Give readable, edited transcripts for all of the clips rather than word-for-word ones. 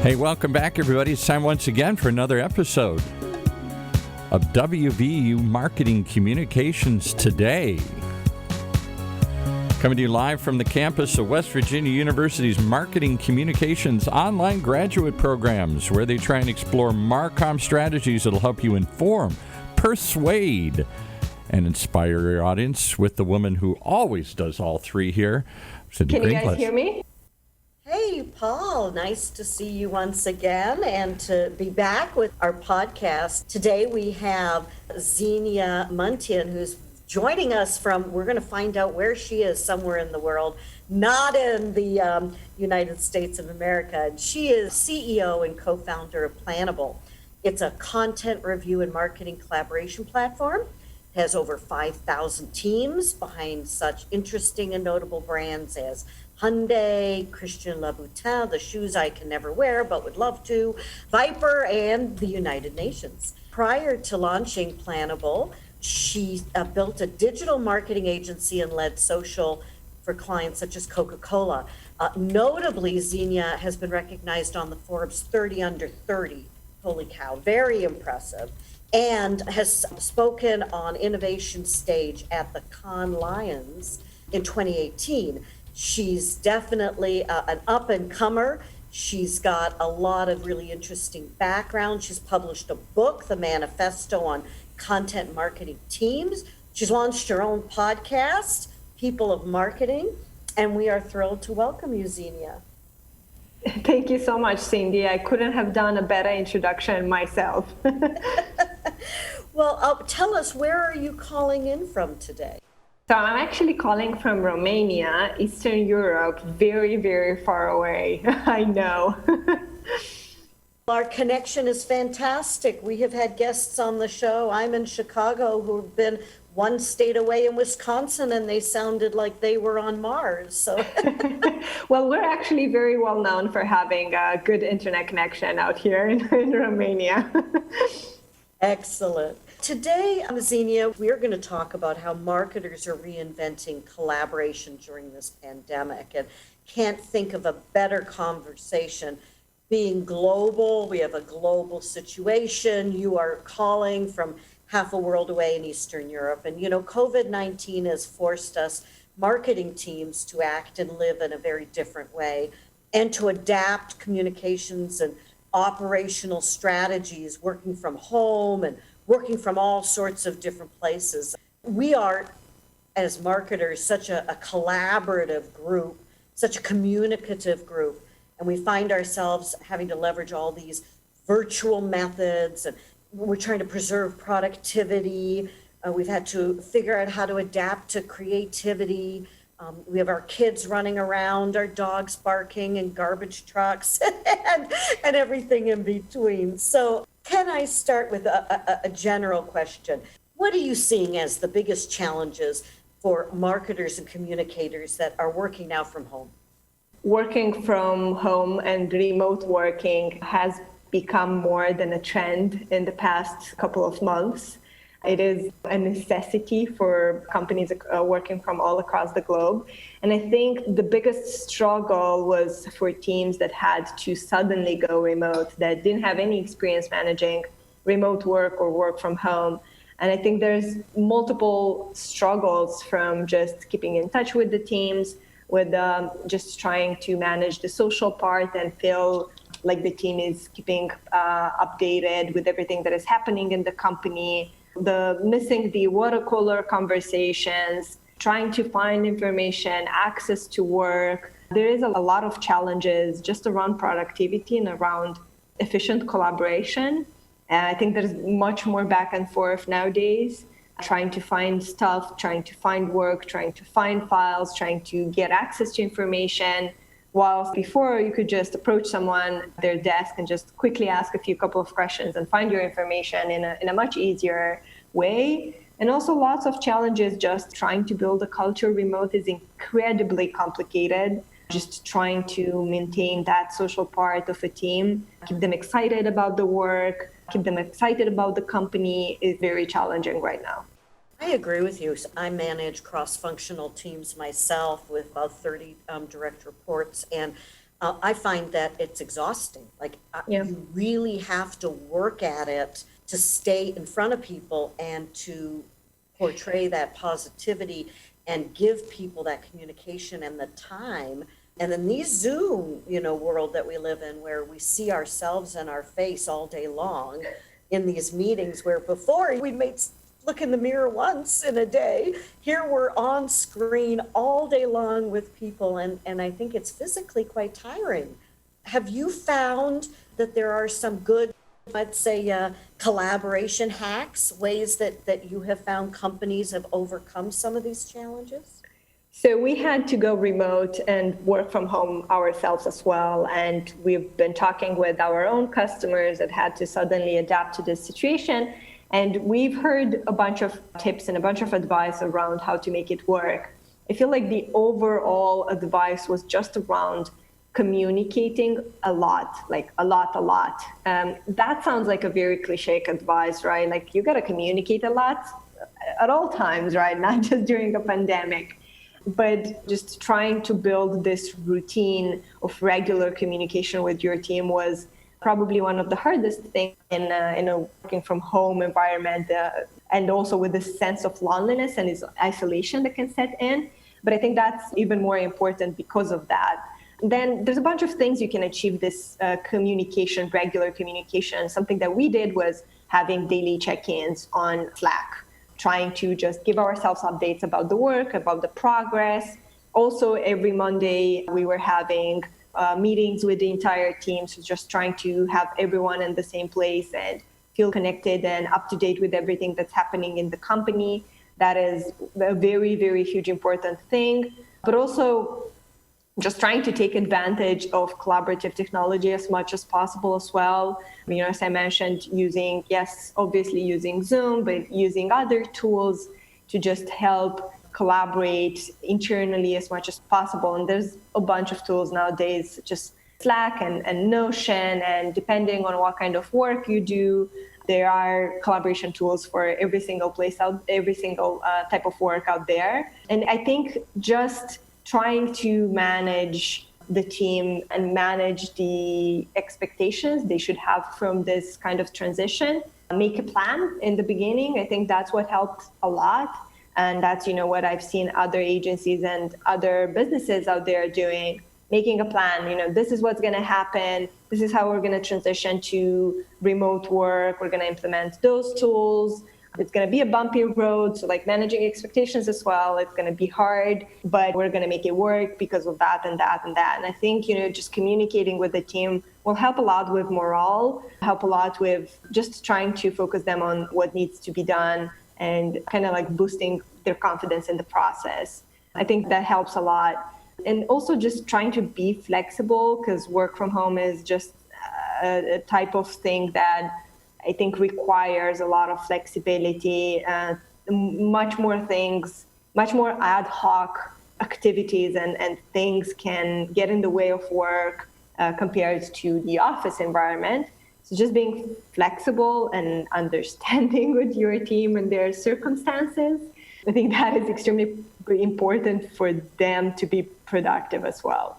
Hey, welcome back, everybody. It's time once again for another episode of WVU Marketing Communications Today. Coming to you live from the campus of West Virginia University's Marketing Communications online graduate programs, where they try and explore MarComm strategies that will help you inform, persuade, and inspire your audience with the woman who always does all three here, Cyndi. Can you guys hear me? Hey, Paul, nice to see you once again and to be back with our podcast. Today we have Xenia Muntean, who's joining us from, we're going to find out where she is, somewhere in the world, not in the United States of America. She is CEO and co-founder of Planable. It's a content review and marketing collaboration platform. It has over 5,000 teams behind such interesting and notable brands as Hyundai, Louboutin, the shoes I can never wear but would love to, Viper, and the United Nations. Prior to launching Planable, she built a digital marketing agency and led social for clients such as Coca-Cola. Notably, Xenia has been recognized on the Forbes 30 Under 30. Holy cow, very impressive. And has spoken on innovation stage at the Cannes Lions in 2018. She's definitely an up-and-comer. She's got a lot of really interesting background. She's published a book, The Manifesto on Content Marketing Teams. She's launched her own podcast, People of Marketing, and we are thrilled to welcome you, Xenia. Thank you so much, Cyndi. I couldn't have done a better introduction myself. Well, tell us, where are you calling in from today? So I'm actually calling from Romania, Eastern Europe, very, very far away. I know. Our connection is fantastic. We have had guests on the show. I'm in Chicago who have been one state away in Wisconsin, and they sounded like they were on Mars. So, well, we're actually very well known for having a good internet connection out here in Romania. Excellent. Today, Xenia, we're going to talk about how marketers are reinventing collaboration during this pandemic, and can't think of a better conversation. Being global, we have a global situation. You are calling from half a world away in Eastern Europe. And, COVID-19 has forced us marketing teams to act and live in a very different way and to adapt communications and operational strategies, working from home and working from all sorts of different places. We are, as marketers, such a collaborative group, such a communicative group, and we find ourselves having to leverage all these virtual methods, and we're trying to preserve productivity. We've had to figure out how to adapt to creativity. We have our kids running around, our dogs barking, and garbage trucks, and everything in between. So can I start with a general question? What are you seeing as the biggest challenges for marketers and communicators that are working now from home? Working from home and remote working has become more than a trend in the past couple of months. It is a necessity for companies working from all across the globe. And I think the biggest struggle was for teams that had to suddenly go remote, that didn't have any experience managing remote work or work from home. And I think there's multiple struggles, from just keeping in touch with the teams, with just trying to manage the social part and feel like the team is keeping updated with everything that is happening in the company. Missing the water cooler conversations, trying to find information, access to work. There is a lot of challenges just around productivity and around efficient collaboration. And I think there's much more back and forth nowadays, trying to find stuff, trying to find work, trying to find files, trying to get access to information. While before you could just approach someone at their desk and just quickly ask a couple of questions and find your information in a much easier way. And also lots of challenges just trying to build a culture remote is incredibly complicated. Just trying to maintain that social part of a team, keep them excited about the work, keep them excited about the company is very challenging right now. I agree with you. I manage cross-functional teams myself with about 30 direct reports, and I find that it's exhausting. Like Yeah. you really have to work at it to stay in front of people and to portray that positivity and give people that communication and the time. And in these Zoom, world that we live in, where we see ourselves and our face all day long in these meetings, where before we might look in the mirror once in a day, here we're on screen all day long with people. And I think it's physically quite tiring. Have you found that there are some good, let's say, collaboration hacks, ways that you have found companies have overcome some of these challenges? So we had to go remote and work from home ourselves as well. And we've been talking with our own customers that had to suddenly adapt to this situation. And we've heard a bunch of tips and a bunch of advice around how to make it work. I feel like the overall advice was just around communicating a lot, like a lot. That sounds like a very cliche advice, right? Like you got to communicate a lot at all times, right? Not just during a pandemic. But just trying to build this routine of regular communication with your team was probably one of the hardest things in a working from home environment, and also with this sense of loneliness and this isolation that can set in. But I think that's even more important because of that. Then there's a bunch of things you can achieve this communication, regular communication. Something that we did was having daily check-ins on Slack, trying to just give ourselves updates about the work, about the progress. Also, every Monday, we were having meetings with the entire team, so just trying to have everyone in the same place and feel connected and up to date with everything that's happening in the company. That is a very, very huge important thing. But also, just trying to take advantage of collaborative technology as much as possible as well. As I mentioned, obviously using Zoom, but using other tools to just help collaborate internally as much as possible. And there's a bunch of tools nowadays, such as Slack and Notion, and depending on what kind of work you do, there are collaboration tools for every single type of work out there. And I think just trying to manage the team and manage the expectations they should have from this kind of transition. Make a plan in the beginning. I think that's what helped a lot. And that's, what I've seen other agencies and other businesses out there doing, making a plan. This is what's going to happen. This is how we're going to transition to remote work. We're going to implement those tools. It's going to be a bumpy road, so like managing expectations as well. It's going to be hard, but we're going to make it work because of that and that and that. And I think, just communicating with the team will help a lot with morale, help a lot with just trying to focus them on what needs to be done and kind of like boosting their confidence in the process. I think that helps a lot. And also just trying to be flexible, because work from home is just a type of thing that I think requires a lot of flexibility, much more ad hoc activities and things can get in the way of work compared to the office environment. So just being flexible and understanding with your team and their circumstances, I think that is extremely important for them to be productive as well.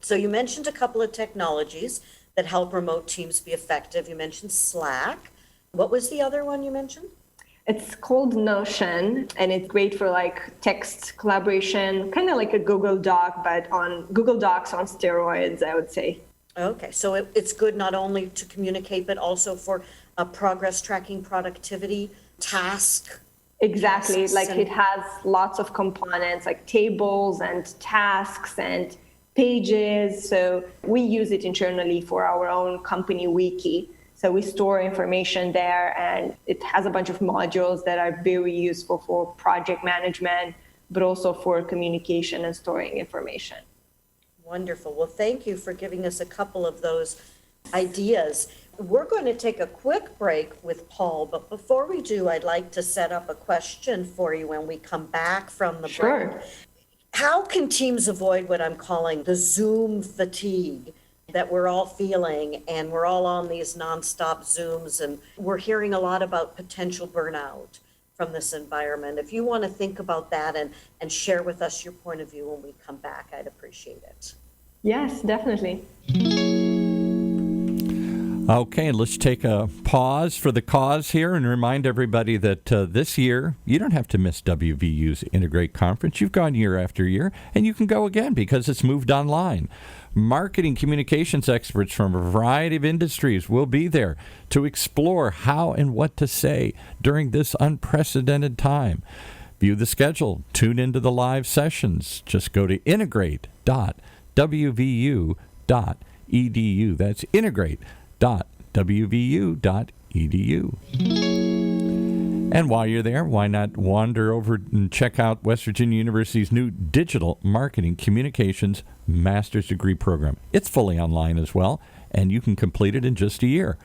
So you mentioned a couple of technologies that help remote teams be effective. You mentioned Slack. What was the other one you mentioned? It's called Notion, and it's great for like text collaboration, kind of like a Google Doc, but on Google Docs on steroids, I would say. Okay, so it's good not only to communicate, but also for progress tracking, productivity, task. Exactly, like it has lots of components like tables and tasks and pages. So we use it internally for our own company wiki. So we store information there, and it has a bunch of modules that are very useful for project management, but also for communication and storing information. Wonderful. Well, thank you for giving us a couple of those ideas. We're going to take a quick break with Paul, but before we do, I'd like to set up a question for you when we come back from the break. How can teams avoid what I'm calling the Zoom fatigue that we're all feeling, and we're all on these nonstop Zooms, and we're hearing a lot about potential burnout from this environment? If you want to think about that and share with us your point of view when we come back, I'd appreciate it. Yes, definitely. Okay, let's take a pause for the cause here and remind everybody that this year, you don't have to miss WVU's Integrate Conference. You've gone year after year, and you can go again because it's moved online. Marketing communications experts from a variety of industries will be there to explore how and what to say during this unprecedented time. View the schedule. Tune into the live sessions. Just go to integrate.wvu.edu. That's integrate.wvu.edu. And while you're there, why not wander over and check out West Virginia University's new Digital Marketing Communications Master's Degree program. It's fully online as well, and you can complete it in just a year.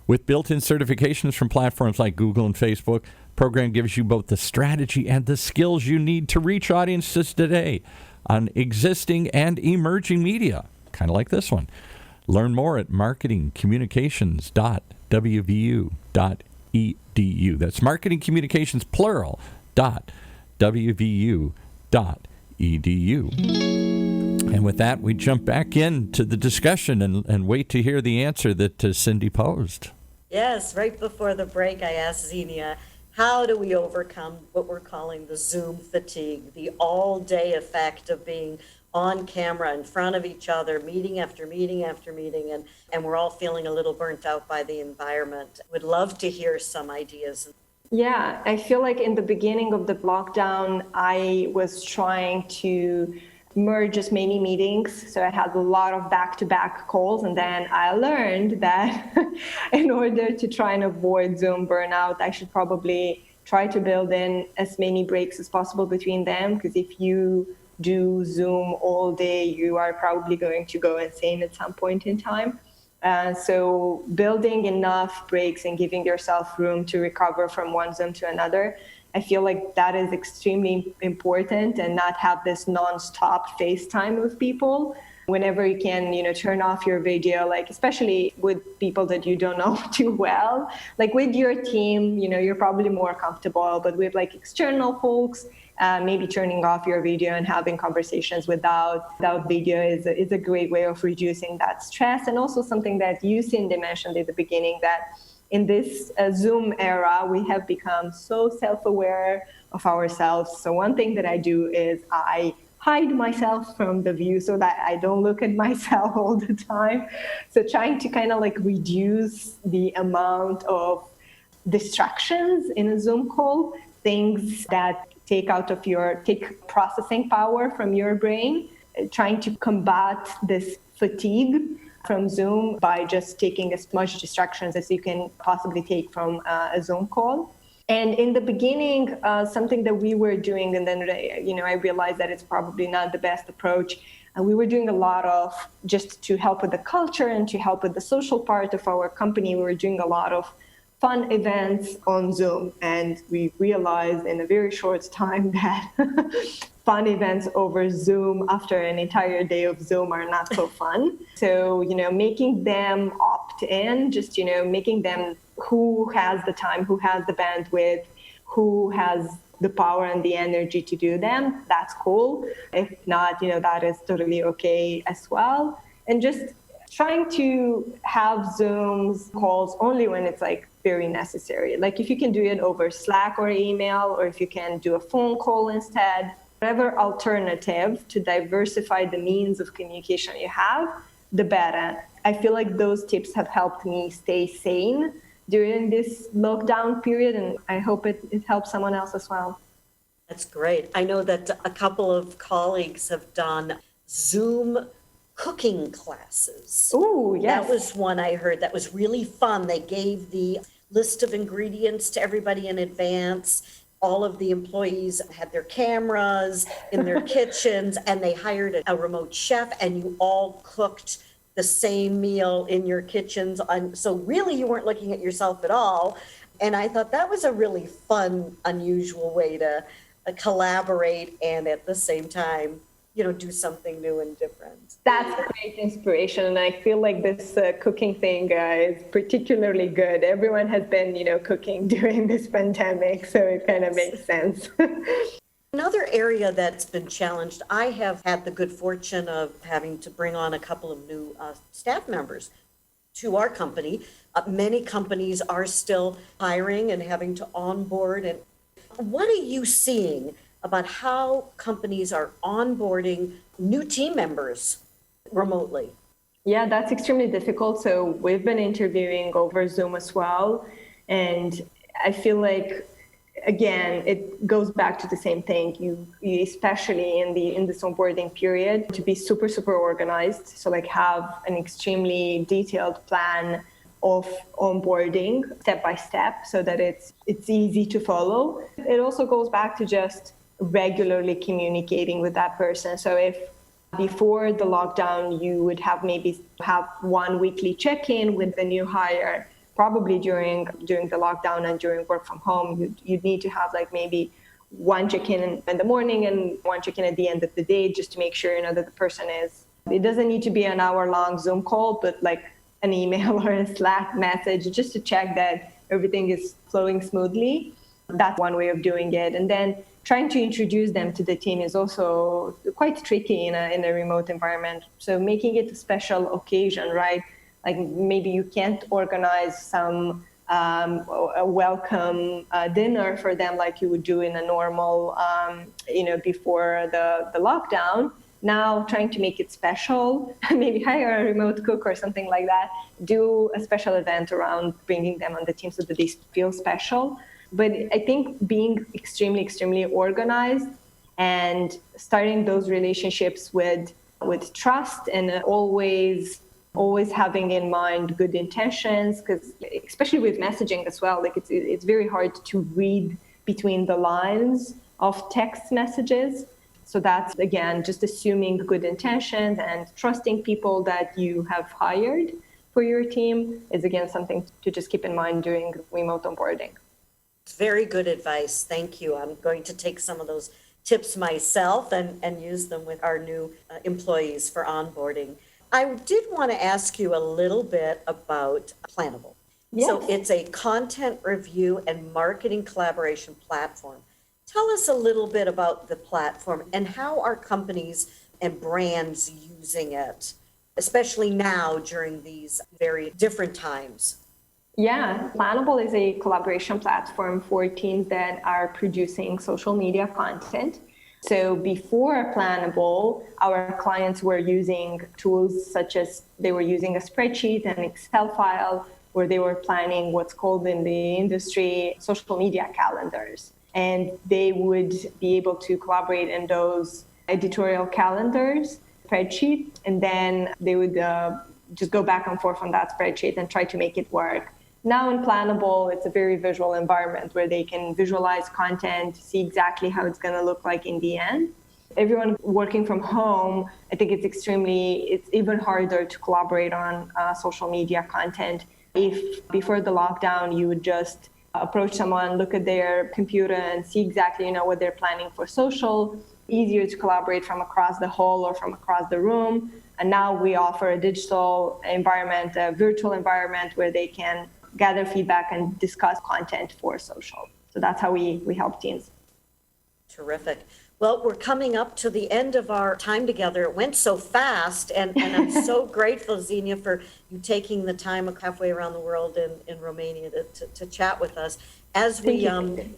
With built-in certifications from platforms like Google and Facebook, the program gives you both the strategy and the skills you need to reach audiences today on existing and emerging media, kind of like this one. Learn more at marketingcommunications.wvu.edu. That's marketingcommunications, plural, .wvu.edu. And with that, we jump back into the discussion and wait to hear the answer that Cyndi posed. Yes, right before the break, I asked Xenia, how do we overcome what we're calling the Zoom fatigue, the all-day effect of being on camera in front of each other, meeting after meeting after meeting, and we're all feeling a little burnt out by the environment. Would love to hear some ideas. Yeah, I feel like in the beginning of the lockdown, I was trying to merge as many meetings. So I had a lot of back-to-back calls, and then I learned that in order to try and avoid Zoom burnout, I should probably try to build in as many breaks as possible between them, because if you do Zoom all day, you are probably going to go insane at some point in time. So building enough breaks and giving yourself room to recover from one Zoom to another, I feel like that is extremely important, and not have this nonstop FaceTime with people. Whenever you can, turn off your video, like especially with people that you don't know too well, like with your team, you're probably more comfortable, but with like external folks, maybe turning off your video and having conversations without video is a great way of reducing that stress. And also something that you, Cyndi, mentioned at the beginning, that in this Zoom era, we have become so self-aware of ourselves. So one thing that I do is I hide myself from the view so that I don't look at myself all the time. So trying to kind of like reduce the amount of distractions in a Zoom call, things that take processing power from your brain, trying to combat this fatigue from Zoom by just taking as much distractions as you can possibly take from a Zoom call. And in the beginning, something that we were doing, and then I realized that it's probably not the best approach. And we were doing a lot of, just to help with the culture and to help with the social part of our company, we were doing a lot of fun events on Zoom. And we realized in a very short time that fun events over Zoom after an entire day of Zoom are not so fun. So, making them opt in, just, making them who has the time, who has the bandwidth, who has the power and the energy to do them, that's cool. If not, that is totally okay as well. And just trying to have Zooms calls only when it's like very necessary. Like if you can do it over Slack or email, or if you can do a phone call instead, whatever alternative to diversify the means of communication you have, the better. I feel like those tips have helped me stay sane during this lockdown period, and I hope it helps someone else as well. That's great. I know that a couple of colleagues have done Zoom cooking classes. Oh, yes. That was one I heard that was really fun. They gave the list of ingredients to everybody in advance. All of the employees had their cameras in their kitchens, and they hired a remote chef, and you all cooked the same meal in your kitchens. So really you weren't looking at yourself at all. And I thought that was a really fun, unusual way to collaborate and at the same time, do something new and different. That's a great inspiration. And I feel like this cooking thing is particularly good. Everyone has been, cooking during this pandemic, so it kind of makes sense. Another area that's been challenged, I have had the good fortune of having to bring on a couple of new staff members to our company. Many companies are still hiring and having to onboard. And what are you seeing about how companies are onboarding new team members remotely? Yeah, that's extremely difficult. So we've been interviewing over Zoom as well. And I feel like, again, it goes back to the same thing. You especially in this onboarding period, to be super, super organized. So like have an extremely detailed plan of onboarding step by step so that it's easy to follow. It also goes back to just regularly communicating with that person. So if before the lockdown, you would have one weekly check-in with the new hire, probably during the lockdown and during work from home, you'd need to have like maybe one check-in in the morning and one check-in at the end of the day, just to make sure, that the person it doesn't need to be an hour-long Zoom call, but like an email or a Slack message, just to check that everything is flowing smoothly. That's one way of doing it. And then trying to introduce them to the team is also quite tricky in a remote environment. So making it a special occasion, right? Like maybe you can't organize some a welcome dinner for them like you would do in a normal, before the lockdown. Now trying to make it special, maybe hire a remote cook or something like that, do a special event around bringing them on the team so that they feel special. But I think being extremely, extremely organized and starting those relationships with trust and always having in mind good intentions, because especially with messaging as well, like it's very hard to read between the lines of text messages. So that's, again, just assuming good intentions and trusting people that you have hired for your team is, again, something to just keep in mind during remote onboarding. Very good advice. Thank you. I'm going to take some of those tips myself and use them with our new employees for onboarding. I did want to ask you a little bit about Planable. Yes. So it's a content review and marketing collaboration platform. Tell us a little bit about the platform and how are companies and brands using it, especially now during these very different times. Yeah, Planable is a collaboration platform for teams that are producing social media content. So before Planable, our clients were using tools such as they were using a spreadsheet and Excel file where they were planning what's called in the industry social media calendars. And they would be able to collaborate in those editorial calendars, spreadsheet, and then they would just go back and forth on that spreadsheet and try to make it work. Now in Planable, it's a very visual environment where they can visualize content, see exactly how it's going to look like in the end. Everyone working from home, I think it's even harder to collaborate on social media content. If before the lockdown, you would just approach someone, look at their computer and see exactly, what they're planning for social, easier to collaborate from across the hall or from across the room. And now we offer a digital environment, a virtual environment where they can gather feedback and discuss content for social. So that's how we help teams. Terrific. Well, we're coming up to the end of our time together. It went so fast, and I'm so grateful, Xenia, for you taking the time halfway around the world in Romania to chat with us. As we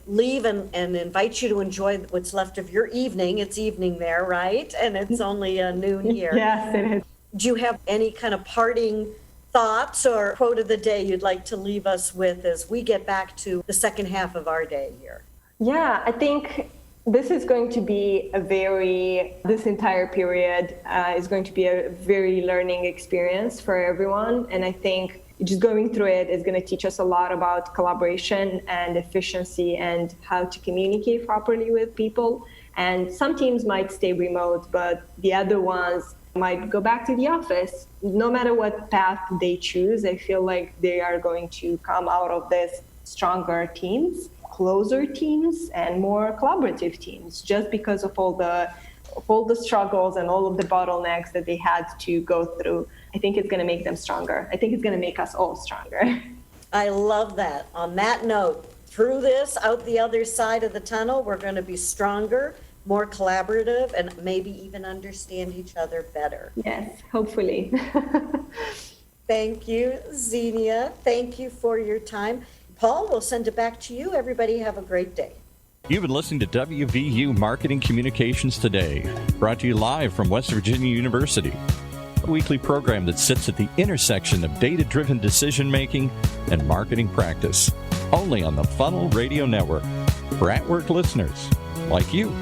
leave and invite you to enjoy what's left of your evening, it's evening there, right? And it's only noon here. Yes, it is. Do you have any kind of parting thoughts or quote of the day you'd like to leave us with as we get back to the second half of our day here? Yeah, I think this is going to be this entire period is going to be a very learning experience for everyone. And I think just going through it is going to teach us a lot about collaboration and efficiency and how to communicate properly with people. And some teams might stay remote, but the other ones might go back to the office. No matter what path they choose, I feel like they are going to come out of this stronger teams, closer teams, and more collaborative teams, just because of all the struggles and all of the bottlenecks that they had to go through. I think it's going to make them stronger. I think it's going to make us all stronger. I love that. On that note, through this, out the other side of the tunnel, we're going to be stronger, more collaborative and maybe even understand each other better. Yes, hopefully. Thank you, Xenia. Thank you for your time. Paul, we'll send it back to you. Everybody have a great day. You've been listening to WVU Marketing Communications Today, brought to you live from West Virginia University, a weekly program that sits at the intersection of data-driven decision-making and marketing practice, only on the Funnel Radio Network, for at-work listeners like you.